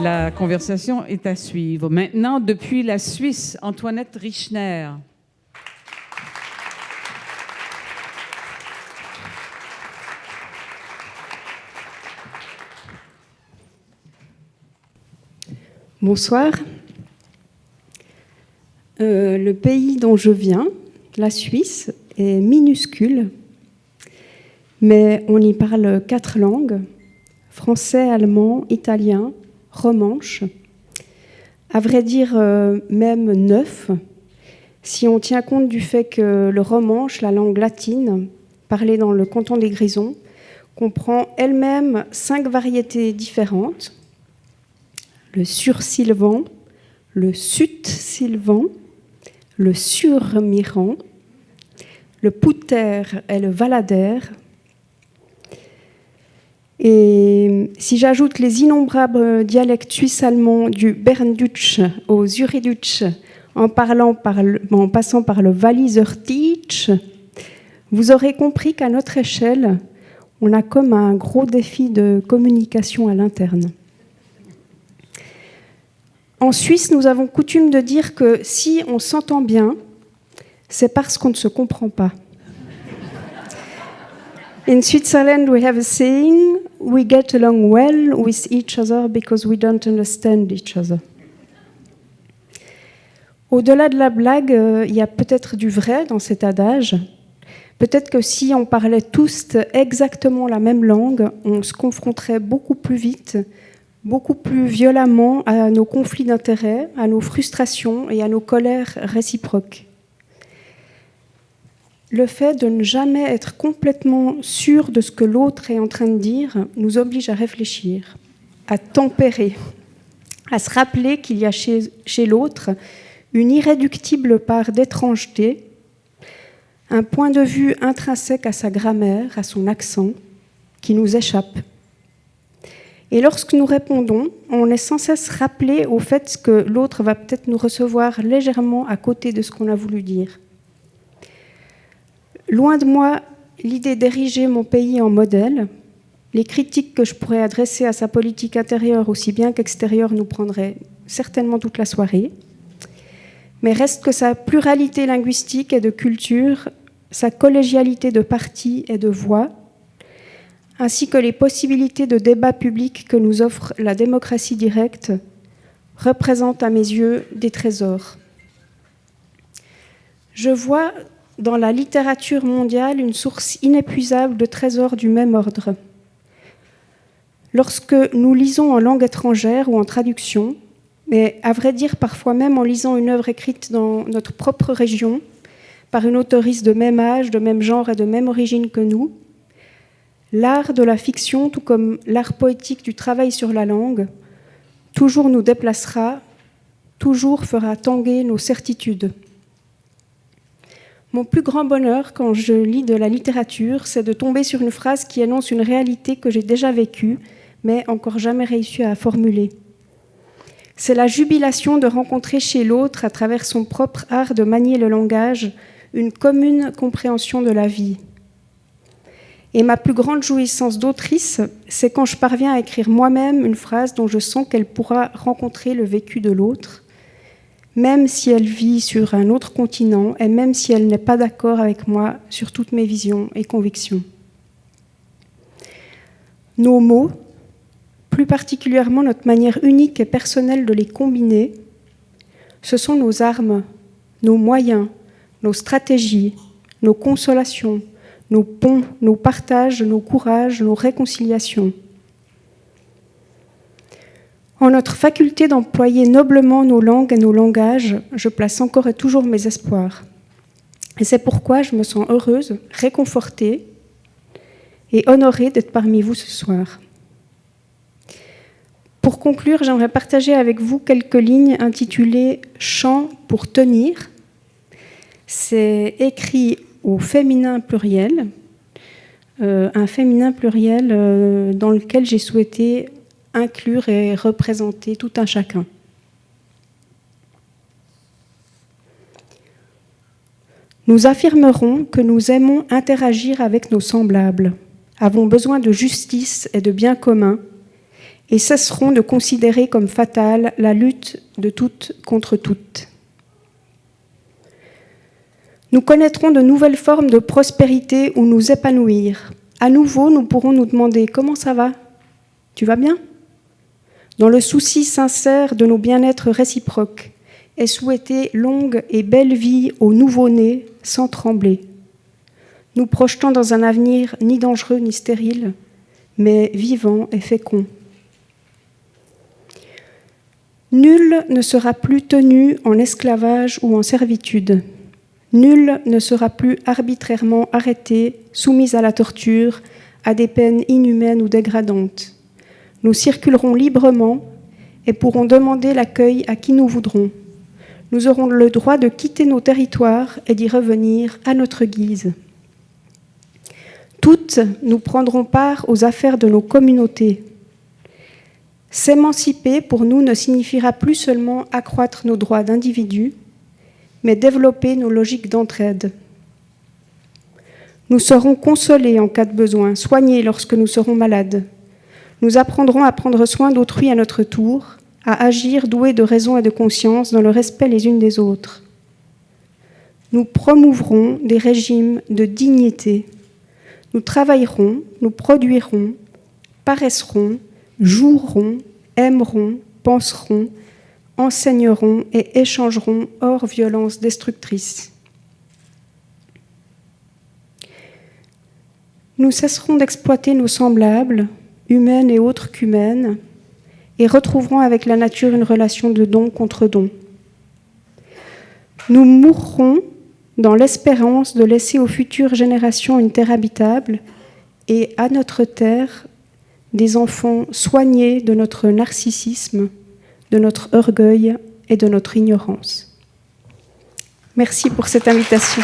La conversation est à suivre. Maintenant, depuis la Suisse, Antoinette Richner. Bonsoir. Le pays dont je viens, la Suisse, est minuscule, mais on y parle 4 langues, français, allemand, italien, romanche. À vrai dire, même 9, si on tient compte du fait que le romanche, la langue latine, parlée dans le canton des Grisons, comprend elle-même 5 variétés différentes. Le sursylvan, le sud-sylvan, le surmirant, le pouter et le valadaire. Et si j'ajoute les innombrables dialectes suisses-allemands du Berndeutsch au Zurichdeutsch, en passant par le Walliserdeutsch, vous aurez compris qu'à notre échelle, on a comme un gros défi de communication à l'interne. En Suisse, nous avons coutume de dire que si on s'entend bien, c'est parce qu'on ne se comprend pas. In Switzerland, we have a saying, we get along well with each other because we don't understand each other. Au-delà de la blague, il y a peut-être du vrai dans cet adage. Peut-être que si on parlait tous exactement la même langue, on se confronterait beaucoup plus vite, beaucoup plus violemment à nos conflits d'intérêts, à nos frustrations et à nos colères réciproques. Le fait de ne jamais être complètement sûr de ce que l'autre est en train de dire nous oblige à réfléchir, à tempérer, à se rappeler qu'il y a chez l'autre une irréductible part d'étrangeté, un point de vue intrinsèque à sa grammaire, à son accent, qui nous échappe. Et lorsque nous répondons, on est sans cesse rappelé au fait que l'autre va peut-être nous recevoir légèrement à côté de ce qu'on a voulu dire. Loin de moi l'idée d'ériger mon pays en modèle. Les critiques que je pourrais adresser à sa politique intérieure aussi bien qu'extérieure nous prendraient certainement toute la soirée. Mais reste que sa pluralité linguistique et de culture, sa collégialité de partis et de voix, ainsi que les possibilités de débat public que nous offre la démocratie directe, représentent à mes yeux des trésors. Je vois dans la littérature mondiale une source inépuisable de trésors du même ordre. Lorsque nous lisons en langue étrangère ou en traduction, mais à vrai dire parfois même en lisant une œuvre écrite dans notre propre région, par une auteuriste de même âge, de même genre et de même origine que nous, l'art de la fiction, tout comme l'art poétique du travail sur la langue, toujours nous déplacera, toujours fera tanguer nos certitudes. Mon plus grand bonheur quand je lis de la littérature, c'est de tomber sur une phrase qui annonce une réalité que j'ai déjà vécue, mais encore jamais réussi à formuler. C'est la jubilation de rencontrer chez l'autre, à travers son propre art de manier le langage, une commune compréhension de la vie. Et ma plus grande jouissance d'autrice, c'est quand je parviens à écrire moi-même une phrase dont je sens qu'elle pourra rencontrer le vécu de l'autre, même si elle vit sur un autre continent et même si elle n'est pas d'accord avec moi sur toutes mes visions et convictions. Nos mots, plus particulièrement notre manière unique et personnelle de les combiner, ce sont nos armes, nos moyens, nos stratégies, nos consolations, nos ponts, nos partages, nos courages, nos réconciliations. En notre faculté d'employer noblement nos langues et nos langages, je place encore et toujours mes espoirs. Et c'est pourquoi je me sens heureuse, réconfortée et honorée d'être parmi vous ce soir. Pour conclure, j'aimerais partager avec vous quelques lignes intitulées « Chant pour tenir ». C'est écrit au féminin pluriel, un féminin pluriel dans lequel j'ai souhaité inclure et représenter tout un chacun. Nous affirmerons que nous aimons interagir avec nos semblables, avons besoin de justice et de bien commun, et cesserons de considérer comme fatale la lutte de toutes contre toutes. Nous connaîtrons de nouvelles formes de prospérité où nous épanouir. À nouveau, nous pourrons nous demander « Comment ça va ? Tu vas bien ?» Dans le souci sincère de nos bien-être réciproques, et souhaiter longue et belle vie aux nouveau-nés sans trembler, nous projetant dans un avenir ni dangereux ni stérile, mais vivant et fécond. Nul ne sera plus tenu en esclavage ou en servitude. Nul ne sera plus arbitrairement arrêté, soumis à la torture, à des peines inhumaines ou dégradantes. Nous circulerons librement et pourrons demander l'accueil à qui nous voudrons. Nous aurons le droit de quitter nos territoires et d'y revenir à notre guise. Toutes, nous prendrons part aux affaires de nos communautés. S'émanciper, pour nous, ne signifiera plus seulement accroître nos droits d'individus, mais développer nos logiques d'entraide. Nous serons consolés en cas de besoin, soignés lorsque nous serons malades. Nous apprendrons à prendre soin d'autrui à notre tour, à agir doués de raison et de conscience dans le respect les unes des autres. Nous promouvrons des régimes de dignité. Nous travaillerons, nous produirons, paresserons, jouerons, aimerons, penserons, enseigneront et échangeront hors violence destructrice. Nous cesserons d'exploiter nos semblables, humaines et autres qu'humaines, et retrouverons avec la nature une relation de don contre don. Nous mourrons dans l'espérance de laisser aux futures générations une terre habitable et à notre terre des enfants soignés de notre narcissisme, de notre orgueil et de notre ignorance. Merci pour cette invitation.